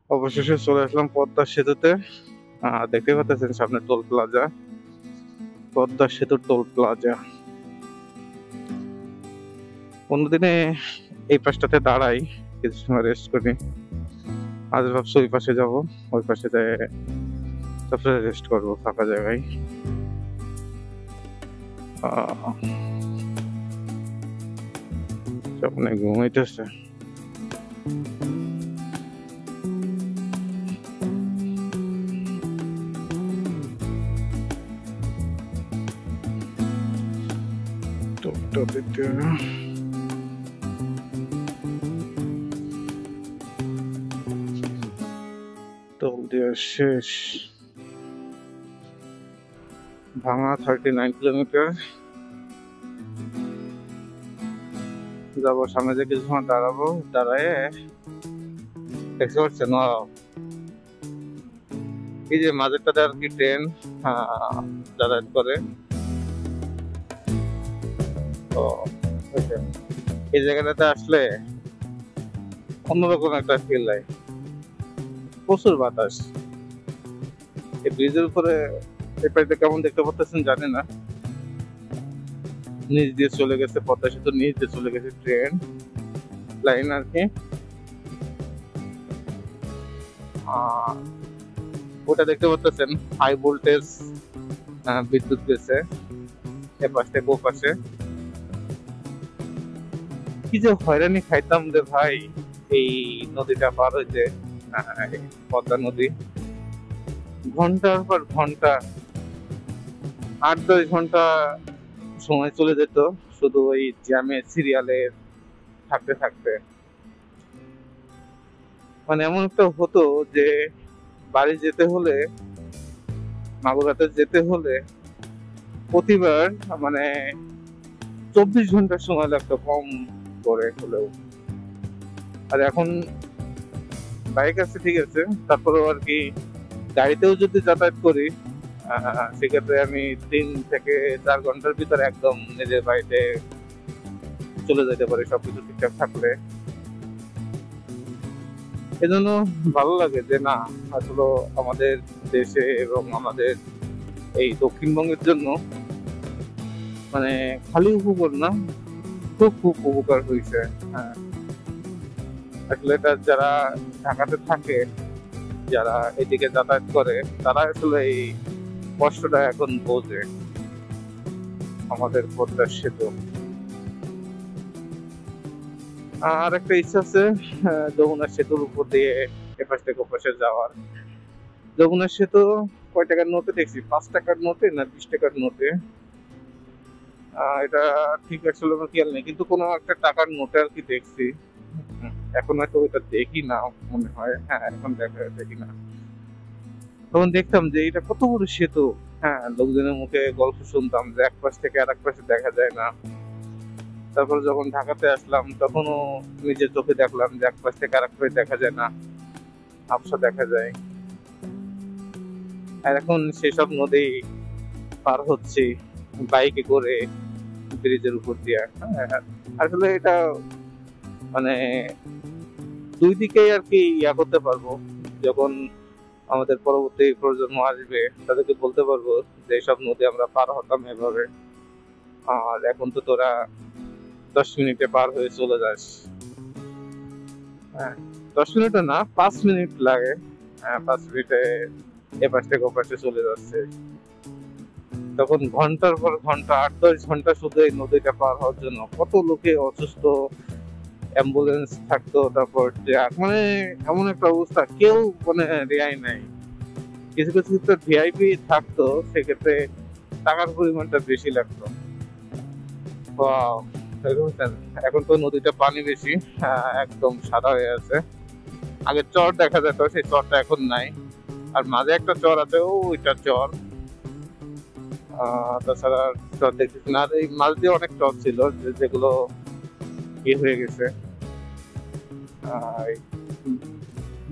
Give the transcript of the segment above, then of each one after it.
অবশেষে চলে আসলাম পদ্মা সেতুতে। দেখতে পাচ্ছেন সামনে টোল প্লাজা, পদ্মা সেতুর টোল প্লাজা। অন্যদিনে এই পাশটাতে দাঁড়াই, কিছু সময় রেস্ট করি। আজ ভাবছি ওই পাশে যাবো, ওই পাশে যেয়ে তারপরে রেস্ট করবো ফাঁকা জায়গায়। সামনে ঘুমাইতেছে। টোল দেওয়া শেষ। ভাঙা 39 কিলোমিটার যাবো। সামনে যে কিছু সময় দাঁড়াবো, দাঁড়ায় দেখতে পাচ্ছেন এই যে মাঝেরটাতে আর কি ট্রেন যাতায়াত করে। তো এই জায়গাটাতে আসলে অন্যরকম একটা ফিল হয়, প্রচুর বাতাস। এই ব্রিজের উপরে এই পাশে কেমন দেখতে পাচ্ছেন জানি না, নিচ দিয়ে চলে গেছে পদ্মা সেতু, নিচ দিয়ে চলে গেছে ট্রেন লাইন আর কি। ওটা দেখতে পাচ্ছেন হাই ভোল্টেজ বিদ্যুৎ গেছে এ পাশ থেকে ও পাশে। কি যে হয়রানি খাইতাম রে ভাই এই নদীটা পার হইতে, পদ্মা নদী। ঘন্টার পর ঘন্টা, 8-10 ঘন্টা সময় চলে যেত শুধু ওই জ্যামে সিরিয়ালে থাকতে থাকতে। মানে এমন একটা হতো যে বাড়ি যেতে হলে, মাগুরাতে যেতে হলে প্রতিবার মানে 24 ঘন্টার সময় লাগতো কম করে হলেও। আর এখন বাইক আছে ঠিক আছে, তারপরেও আর কি গাড়িতেও যদি যাতায়াত করি সেক্ষেত্রে আমি 3 থেকে 4 ঘন্টার ভিতরে একদম নিজের বাড়িতে চলে যেতে পারি সবকিছু ঠিকঠাক থাকলে। এজন্য ভালো লাগে যে না, আসলে আমাদের দেশে এবং আমাদের এই দক্ষিণবঙ্গের জন্য মানে খালি উপকার না, খুব খুব উপকার হয়েছে। আসলে এটা যারা ঢাকাতে থাকে, যারা এদিকে যাতায়াত করে, তারা আসলে এই কষ্টটা এখন বোঝে। আমাদের পদ্মা সেতু। আর একটা ইচ্ছা আছে যমুনা সেতুর উপর দিয়ে এপাশ থেকে ওপাশে যাওয়ার। যমুনা সেতু কয় টাকার নোটে দেখছি, 5 টাকার নোটে না 20 টাকার নোটে, এটা ঠিক আসলে আমার খেয়াল নেই, কিন্তু কোনো একটা টাকার নোটে আর কি দেখছি। এখন হয়তো ওইটা দেখি না মনে হয়, এখন দেখি না। তখন দেখতাম যে এটা কত বড় সেতু। লোকজনের মুখে গল্প শুনতাম যে এক পাশ থেকে আর এক পাশে দেখা যায় না। তারপর যখন ঢাকাতে আসলাম তখনও নিজের চোখে দেখলাম যে এক পাশ থেকে আর এক পাশে দেখা যায় না, আবসা দেখা যায়। আর এখন সেসব নদী পার হচ্ছে বাইকে করে ব্রিজের উপর দিয়ে। আসলে এটা মানে দুই দিকেই আর কি ইয়া করতে পারবো। যখন আমাদের পরবর্তী প্রজন্ম আসবে তাদেরকে বলতে পারবো যে সব নদী আমরা পার হতাম এভাবে, আর এখন তো তোরা 10 মিনিটে পার হয়ে চলে যাস। 10 মিনিটও না, 5 মিনিট লাগে। 5 মিনিটে এপাশ থেকে ওপাশে চলে যাচ্ছে। তখন ঘন্টার পর ঘন্টা, 8-10 ঘন্টা শুধু এই নদীটা পার হওয়ার জন্য কত লোকে অসুস্থ, অ্যাম্বুলেন্স থাকতো, তারপর মানে এমন একটা অবস্থা, কেউ মানে রেয়াই নাই। কিছু কিছু ক্ষেত্রে ভিআইপি থাকতো, সেক্ষেত্রে টাকার পরিমাণটা বেশি লাগতো। এখন তো নদীতে পানি বেশি, একদম সাদা হয়ে আছে। আগে চর দেখা যেত, সেই চরটা এখন নাই। আর মাঝে একটা চর আছে, ওইটা চর। তাছাড়া চর দেখতেছি না। আর এই মাঝ দিয়ে অনেক চর ছিল যেগুলো ইয়ে হয়ে গেছে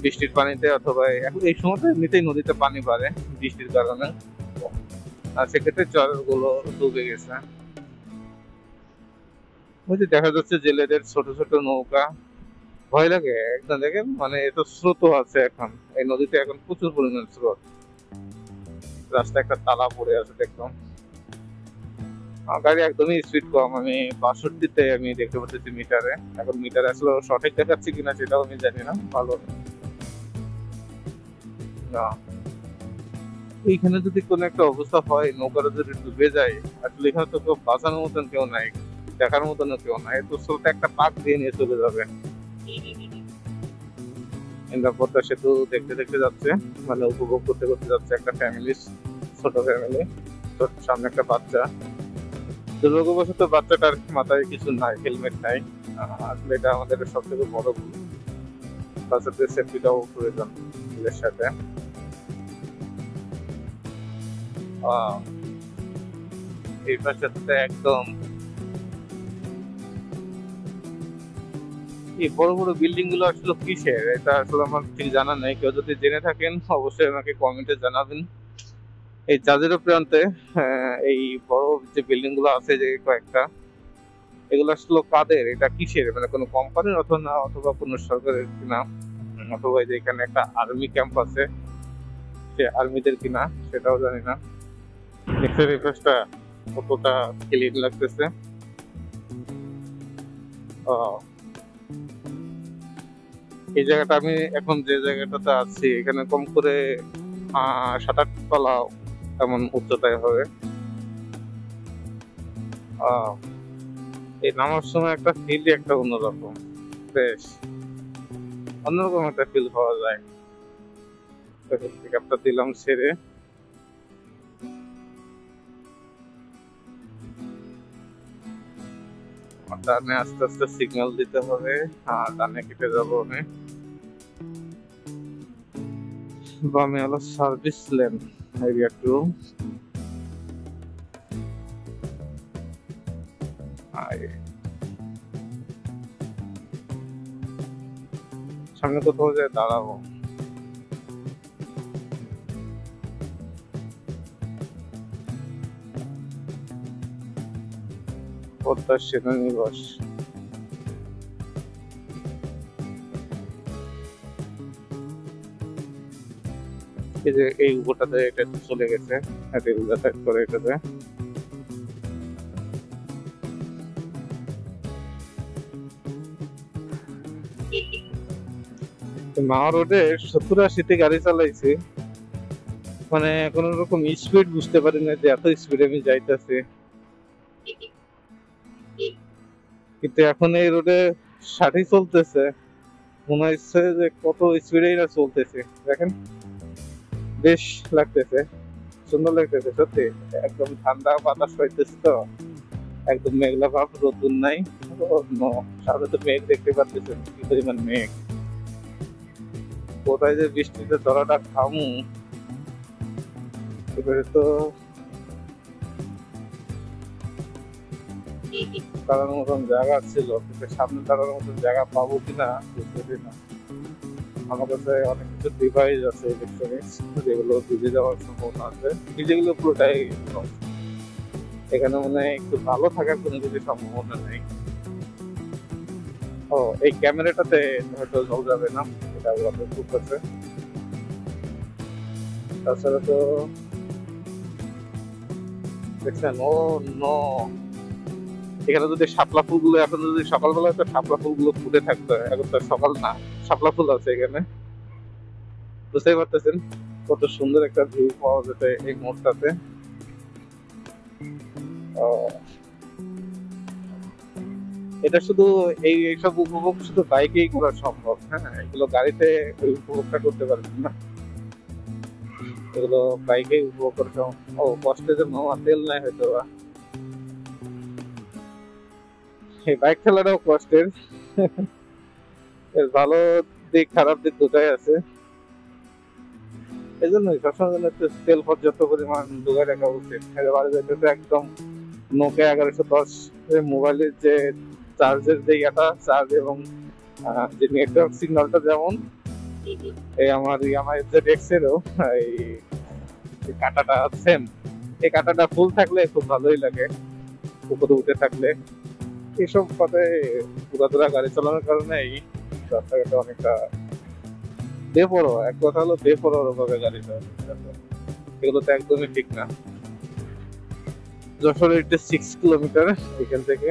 বৃষ্টির পানিতে, অথবা এখন এই সময়টা এমনিতেই নদীতে পানি বাড়ে বৃষ্টির কারণে, আর সেক্ষেত্রে চর গুলো ডুবে গেছে। ওই যে দেখা যাচ্ছে জেলেদের ছোট ছোট নৌকা, ভয় লাগে একদম। দেখেন মানে এত স্রোত আছে এখন, এই নদীতে এখন প্রচুর পরিমাণ স্রোত। রাস্তায় একটা তালা পড়ে আছে দেখলাম। আমার গাড়ি একদমই স্পিড কম, আমি 62-তে আমি দেখতে পাচ্ছি মিটারে। এখন মিটার আসলে সঠিক দেখাচ্ছে কিনা সেটাও আমি জানি না ভালো না। এইখানে যদি কোনো একটা অবস্থা হয়, নৌকাটা যদি ডুবে যায়, আসলে এখানে তো কেউ বাঁচানোর মতন কেউ নাই, দেখার মতন কেউ নাই। তো স্রোতে একটা পাক দিয়ে নিয়ে চলে যাবে। পদ্মা সেতু দেখতে দেখতে যাচ্ছে, মানে উপভোগ করতে করতে যাচ্ছে একটা ফ্যামিলি, ছোট ফ্যামিলি। সামনে একটা বাচ্চা, দুর্ভাগ্যবশত বাচ্চাটার মাথায় কিছু নাই, হেলমেট নাই। আসলে এটা আমাদের সব থেকে বড় ভুল। বাচ্চাদের সেফটিটাও প্রয়োজন এর সাথে। এই পাশে একদম এই বড় বড় বিল্ডিং গুলো আসলে কিসের, এটা আসলে আমার ঠিক জানা নেই। কেউ যদি জেনে থাকেন অবশ্যই আমাকে কমেন্টে জানাবেন। এই জাজিরো প্রান্তে এই বড় যে বিল্ডিং গুলো আছে যে কয়েকটা, এগুলো আসলে কাদের, এটা কিসের, মানে কোনো কোম্পানির অথবা কোনো সরকারের কিনা, অথবা যে এখানে একটা আর্মি ক্যাম্প আছে সে আর্মিদের কিনা সেটাও জানি না। দেখতে রিফ্রেশটা কতটা ক্লিন লাগতেছে। এই জায়গাটা আমি এখন যে জায়গাটাতে আছি এখানে কম করে 7-8 তলা এমন উচ্চতায় হবে। এই নামার সময় একটা ফিল একটা অন্যরকম, বেশ অন্যরকম একটা ফিল পাওয়া যায়। পিকআপটা দিলাম ছেড়ে, ডানে আস্তে আস্তে সিগন্যাল দিতে হবে, আর ডানে কেটে যাবো আমি। বামে হলো সার্ভিস লেন, এরিয়া 2। সামনে কোথাও যায় দাঁড়াবো। পদ্মা সেনানিবাস, এই যে এই উপরটাতে এটা চলে গেছে, রেল যাতায়াত করে এটাতে। মা রোডে 70-80-তে গাড়ি চালাইছি, মানে কোন রকম স্পিড বুঝতে পারি না যে এত স্পিডে আমি যাইতেছি। কিন্তু এখন এই রোডে 60 চলতেছে, মনে হচ্ছে যে কত স্পিডে না চলতেছে। দেখেন বেশ লাগতেছে, সুন্দর লাগতেছে সত্যি। একদম ঠান্ডা বাতাস পাইতেছে তো, একদম মেঘলা ভাব, রোদ্দুর নাই। সামনে তো মেঘ দেখতে পাচ্ছেন কি পরিমাণ মেঘ। কোথায় যে বৃষ্টিতে ধরাটা খামু, এবারে তো দাঁড়ানোর মতন জায়গা ছিল, কিন্তু সামনে দাঁড়ানোর মতন জায়গা পাবো কিনা বুঝতে না। আমার কাছে অনেক কিছু ডিভাইস আছে ইলেকট্রনিক্স, যেগুলো ভিজে যাওয়ার সম্ভাবনা আছে। ভিজেগুলো পুরোটাই এখানে মানে একটু ভালো থাকার কোনো কিছু সম্ভাবনা নেই। ও এই ক্যামেরাটাতে হয়তো জল যাবে না, এটা খুব আছে। তাছাড়া তো দেখছেন, ও নো, এখানে যদি শাপলা ফুলগুলো এখন যদি সকালবেলা তো শাপলা ফুলগুলো ফুটে থাকতো, এখন তো সকাল না, শাপলা ফুল আছে এখানে। বুঝতেই পারতেছেন কত সুন্দর একটা ভিউ পাওয়া যেতে এই মোড়টাতে। এটা শুধু এইসব উপভোগ শুধু বাইকেই করা সম্ভব। হ্যাঁ, এগুলো গাড়িতে ওই উপভোগটা করতে পারবেন না, এগুলো বাইকেই উপভোগ করা সম্ভব। ও কষ্টের জন্য তেল নাই হয়তো, এই বাইক চালানোও কষ্টের। এর ভালো দিক খারাপ দিক দুটাই আছে, এই জন্যই সবসময় তেল পর্যাপ্ত পরিমাণ ঢুকে রাখা উচিত। বাড়ি যেতে তো একদম নোকিয়া 1110 মোবাইলের যে চার্জের যে চার্জ এবং যে নেটওয়ার্ক সিগন্যালটা যেমন, এই আমার ZX এরও এই কাঁটাটা সেম। এই কাঁটাটা ফুল থাকলে খুব ভালোই লাগে, উপরে উঠে থাকলে। এইসব পথে পুরাতরা গাড়ি চালানোর কারণে রাস্তাঘাটে অনেকটা বেপরোয়া, এক কথা হলো বেপরোয়া ভাবে গাড়ি চালাচ্ছে, এগুলো তো একদমই ঠিক না। যশোর এটা 6 কিলোমিটার এখান থেকে।